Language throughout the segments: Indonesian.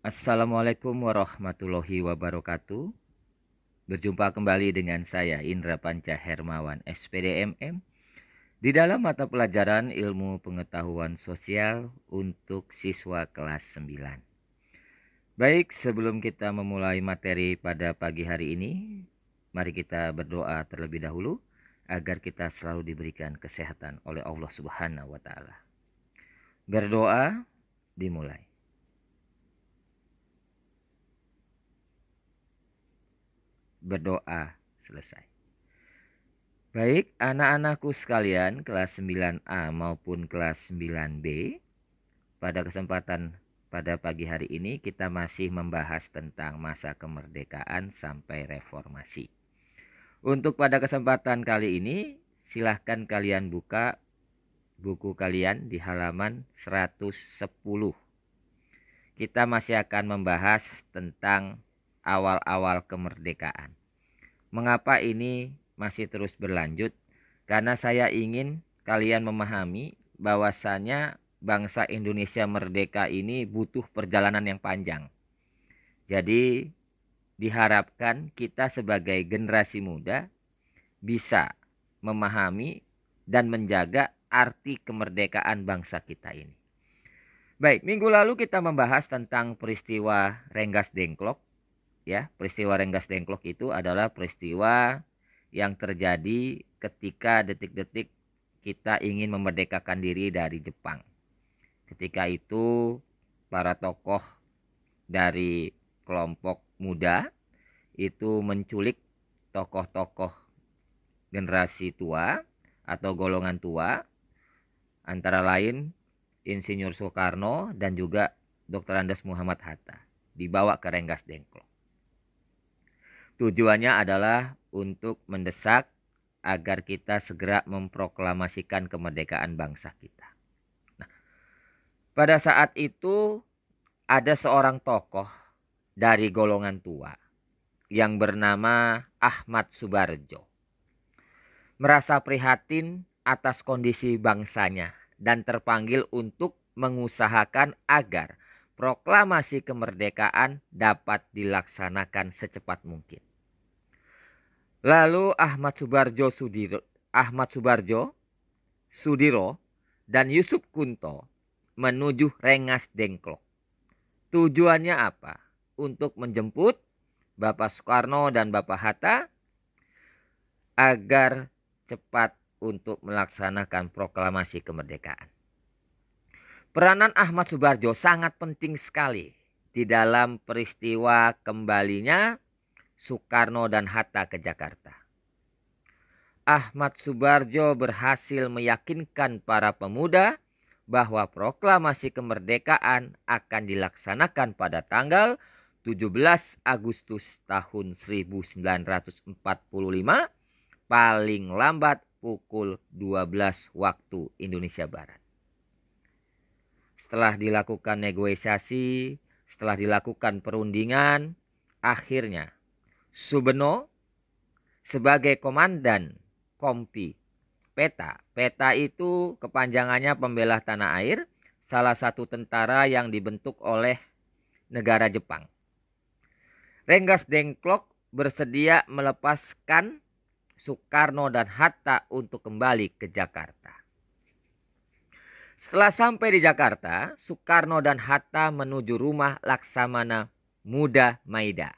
Assalamualaikum warahmatullahi wabarakatuh. Berjumpa kembali dengan saya Indra Panca Hermawan SPDMM di dalam mata pelajaran Ilmu Pengetahuan Sosial untuk siswa kelas 9. Baik, sebelum kita memulai materi pada pagi hari ini, mari kita berdoa terlebih dahulu agar kita selalu diberikan kesehatan oleh Allah Subhanahu wa taala. Berdoa dimulai. Berdoa selesai. Baik, anak-anakku sekalian kelas 9A maupun kelas 9B, pada kesempatan pada pagi hari ini kita masih membahas tentang masa kemerdekaan sampai reformasi. Untuk pada kesempatan kali ini, silahkan kalian buka buku kalian di halaman 110. Kita masih akan membahas tentang awal-awal kemerdekaan. Mengapa ini masih terus berlanjut? Karena saya ingin kalian memahami bahwasannya bangsa Indonesia merdeka ini butuh perjalanan yang panjang. Jadi diharapkan kita sebagai generasi muda bisa memahami dan menjaga arti kemerdekaan bangsa kita ini. Baik, minggu lalu kita membahas tentang peristiwa Rengas Dengklok. Ya, peristiwa Rengas Dengklok itu adalah peristiwa yang terjadi ketika detik-detik kita ingin memerdekakan diri dari Jepang. Ketika itu para tokoh dari kelompok muda itu menculik tokoh-tokoh generasi tua atau golongan tua, antara lain Insinyur Soekarno dan juga Dr. Andes Muhammad Hatta, dibawa ke Rengas Dengklok. Tujuannya adalah untuk mendesak agar kita segera memproklamasikan kemerdekaan bangsa kita. Nah, pada saat itu ada seorang tokoh dari golongan tua yang bernama Ahmad Subarjo. Merasa prihatin atas kondisi bangsanya dan terpanggil untuk mengusahakan agar proklamasi kemerdekaan dapat dilaksanakan secepat mungkin. Lalu Ahmad Sudiro dan Yusuf Kunto menuju Rengas Dengklok. Tujuannya apa? Untuk menjemput Bapak Soekarno dan Bapak Hatta agar cepat untuk melaksanakan proklamasi kemerdekaan. Peranan Ahmad Subarjo sangat penting sekali di dalam peristiwa kembalinya Soekarno dan Hatta ke Jakarta. Ahmad Subarjo berhasil meyakinkan para pemuda bahwa proklamasi kemerdekaan akan dilaksanakan pada tanggal 17 Agustus tahun 1945, paling lambat pukul 12 waktu Indonesia Barat. Setelah dilakukan negosiasi, setelah dilakukan perundingan, akhirnya Subeno sebagai komandan Kompi PETA. PETA itu kepanjangannya Pembela Tanah Air, salah satu tentara yang dibentuk oleh negara Jepang. Rengas Dengklok bersedia melepaskan Soekarno dan Hatta untuk kembali ke Jakarta. Setelah sampai di Jakarta, Soekarno dan Hatta menuju rumah Laksamana Muda Maida.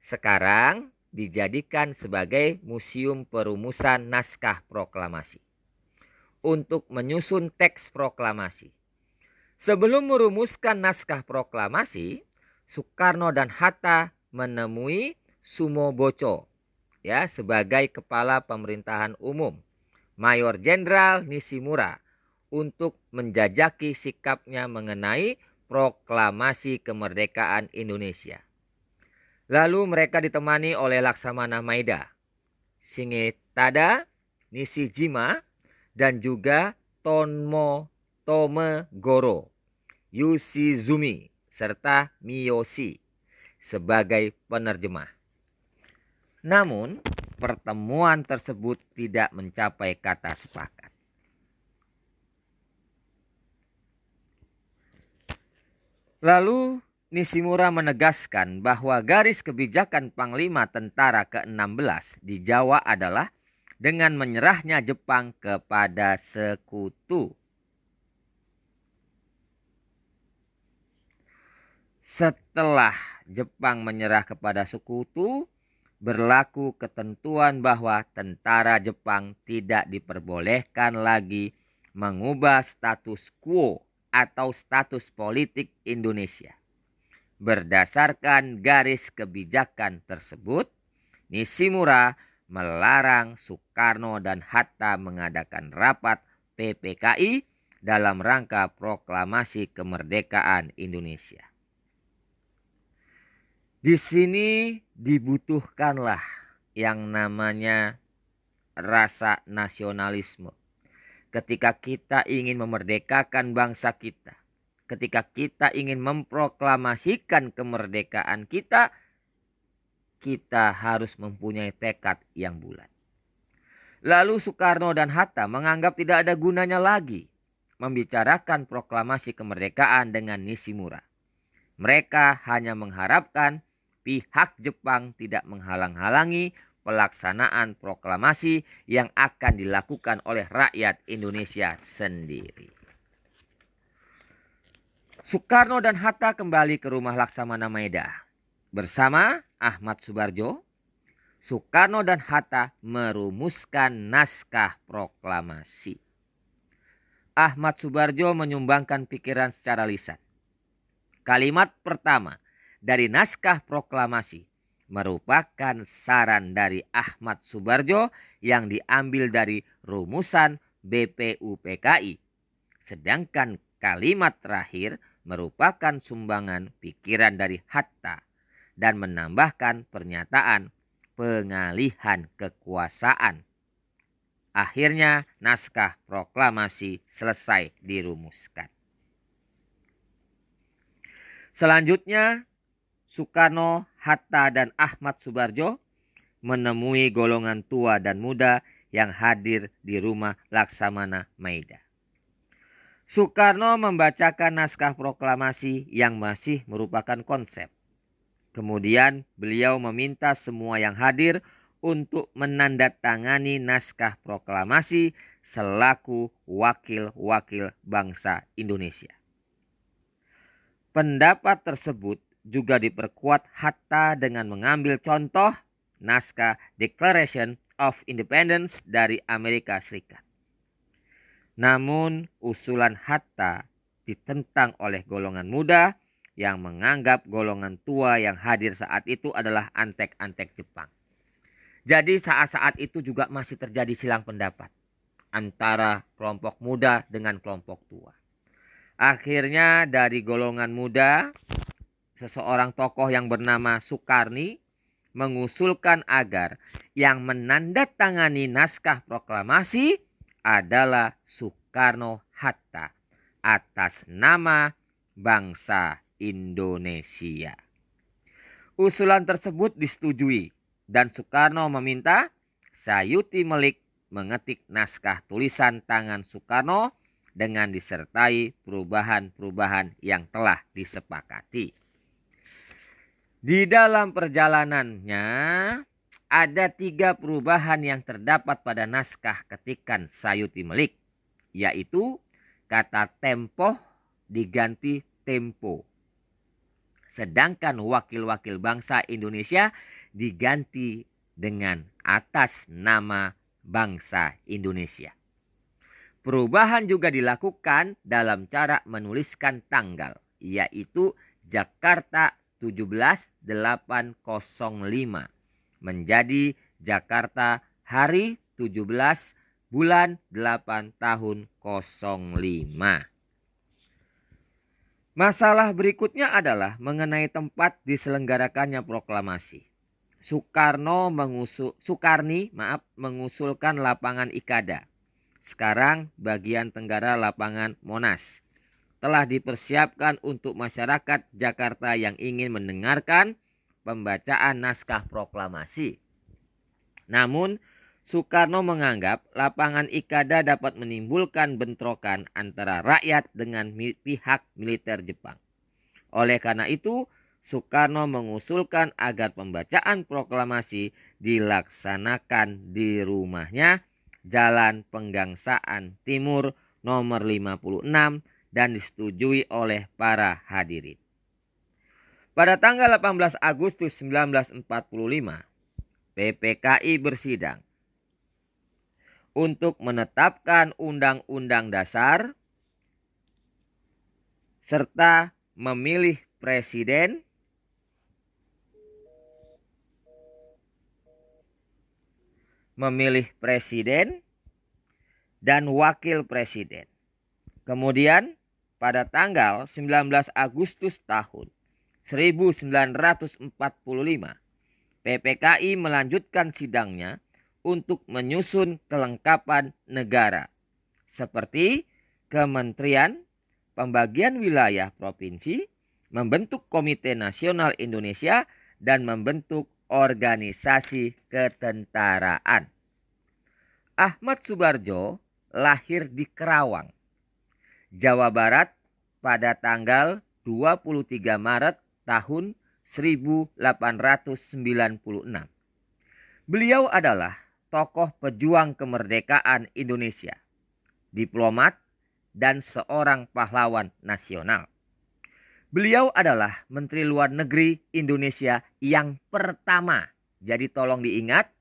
Sekarang dijadikan sebagai Museum Perumusan Naskah Proklamasi untuk menyusun teks proklamasi. Sebelum merumuskan naskah proklamasi, Soekarno dan Hatta menemui Sumoboco sebagai Kepala Pemerintahan Umum, Mayor Jenderal Nishimura, untuk menjajaki sikapnya mengenai proklamasi kemerdekaan Indonesia. Lalu mereka ditemani oleh Laksamana Maida, Shingetada Nishijima, dan juga Tomegoro Yoshizumi serta Miyoshi sebagai penerjemah. Namun, pertemuan tersebut tidak mencapai kata sepakat. Lalu Nishimura menegaskan bahwa garis kebijakan Panglima Tentara ke-16 di Jawa adalah dengan menyerahnya Jepang kepada sekutu. Setelah Jepang menyerah kepada sekutu, berlaku ketentuan bahwa tentara Jepang tidak diperbolehkan lagi mengubah status quo atau status politik Indonesia. Berdasarkan garis kebijakan tersebut, Nishimura melarang Soekarno dan Hatta mengadakan rapat PPKI dalam rangka proklamasi kemerdekaan Indonesia. Di sini dibutuhkanlah yang namanya rasa nasionalisme. Ketika kita ingin memerdekakan bangsa kita, ketika kita ingin memproklamasikan kemerdekaan kita, kita harus mempunyai tekad yang bulat. Lalu Soekarno dan Hatta menganggap tidak ada gunanya lagi membicarakan proklamasi kemerdekaan dengan Nishimura. Mereka hanya mengharapkan pihak Jepang tidak menghalang-halangi pelaksanaan proklamasi yang akan dilakukan oleh rakyat Indonesia sendiri. Soekarno dan Hatta kembali ke rumah Laksamana Maeda. Bersama Ahmad Subarjo, Soekarno dan Hatta merumuskan naskah proklamasi. Ahmad Subarjo menyumbangkan pikiran secara lisan. Kalimat pertama dari naskah proklamasi merupakan saran dari Ahmad Subarjo yang diambil dari rumusan BPUPKI. Sedangkan kalimat terakhir merupakan sumbangan pikiran dari Hatta dan menambahkan pernyataan pengalihan kekuasaan. Akhirnya naskah proklamasi selesai dirumuskan. Selanjutnya Soekarno, Hatta, dan Ahmad Subarjo menemui golongan tua dan muda yang hadir di rumah Laksamana Maeda. Soekarno membacakan naskah proklamasi yang masih merupakan konsep. Kemudian beliau meminta semua yang hadir untuk menandatangani naskah proklamasi selaku wakil-wakil bangsa Indonesia. Pendapat tersebut juga diperkuat Hatta dengan mengambil contoh naskah Declaration of Independence dari Amerika Serikat. Namun usulan Hatta ditentang oleh golongan muda yang menganggap golongan tua yang hadir saat itu adalah antek-antek Jepang. Jadi saat-saat itu juga masih terjadi silang pendapat antara kelompok muda dengan kelompok tua. Akhirnya dari golongan muda, seseorang tokoh yang bernama Sukarni mengusulkan agar yang menandatangani naskah proklamasi adalah Soekarno-Hatta atas nama bangsa Indonesia. Usulan tersebut disetujui dan Soekarno meminta Sayuti Melik mengetik naskah tulisan tangan Soekarno dengan disertai perubahan-perubahan yang telah disepakati. Di dalam perjalanannya ada 3 perubahan yang terdapat pada naskah ketikan Sayuti Melik, yaitu kata tempo diganti tempo. Sedangkan wakil-wakil bangsa Indonesia diganti dengan atas nama bangsa Indonesia. Perubahan juga dilakukan dalam cara menuliskan tanggal, yaitu Jakarta 17/8/05 menjadi Jakarta hari 17 bulan 8 tahun 05. Masalah berikutnya adalah mengenai tempat diselenggarakannya proklamasi. Sukarni mengusulkan lapangan Ikada. Sekarang bagian tenggara lapangan Monas. Telah dipersiapkan untuk masyarakat Jakarta yang ingin mendengarkan pembacaan naskah proklamasi. Namun, Soekarno menganggap lapangan Ikada dapat menimbulkan bentrokan antara rakyat dengan pihak militer Jepang. Oleh karena itu, Soekarno mengusulkan agar pembacaan proklamasi dilaksanakan di rumahnya, Jalan Penggangsaan Timur nomor 56 dan disetujui oleh para hadirin. Pada tanggal 18 Agustus 1945, PPKI bersidang untuk menetapkan Undang-Undang Dasar serta memilih presiden, dan wakil presiden. Kemudian pada tanggal 19 Agustus tahun 1945, PPKI melanjutkan sidangnya untuk menyusun kelengkapan negara seperti kementerian, pembagian wilayah provinsi, membentuk Komite Nasional Indonesia, dan membentuk organisasi ketentaraan. Ahmad Subarjo lahir di Kerawang, Jawa Barat pada tanggal 23 Maret tahun 1896. Beliau adalah tokoh pejuang kemerdekaan Indonesia, diplomat, dan seorang pahlawan nasional. Beliau adalah Menteri Luar Negeri Indonesia yang pertama. Jadi tolong diingat,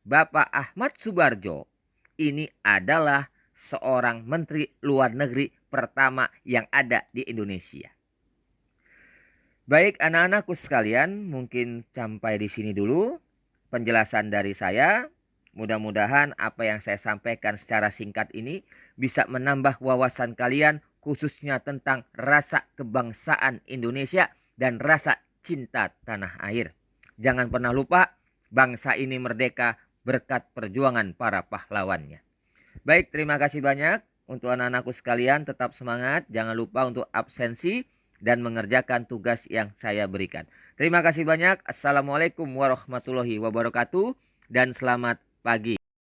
Bapak Ahmad Subarjo ini adalah seorang Menteri Luar Negeri pertama yang ada di Indonesia. Baik anak-anakku sekalian, mungkin sampai di sini dulu penjelasan dari saya. Mudah-mudahan apa yang saya sampaikan secara singkat ini bisa menambah wawasan kalian khususnya tentang rasa kebangsaan Indonesia dan rasa cinta tanah air. Jangan pernah lupa, bangsa ini merdeka berkat perjuangan para pahlawannya. Baik, terima kasih banyak. Untuk anak-anakku sekalian, tetap semangat. Jangan lupa untuk absensi dan mengerjakan tugas yang saya berikan. Terima kasih banyak. Assalamualaikum warahmatullahi wabarakatuh dan selamat pagi.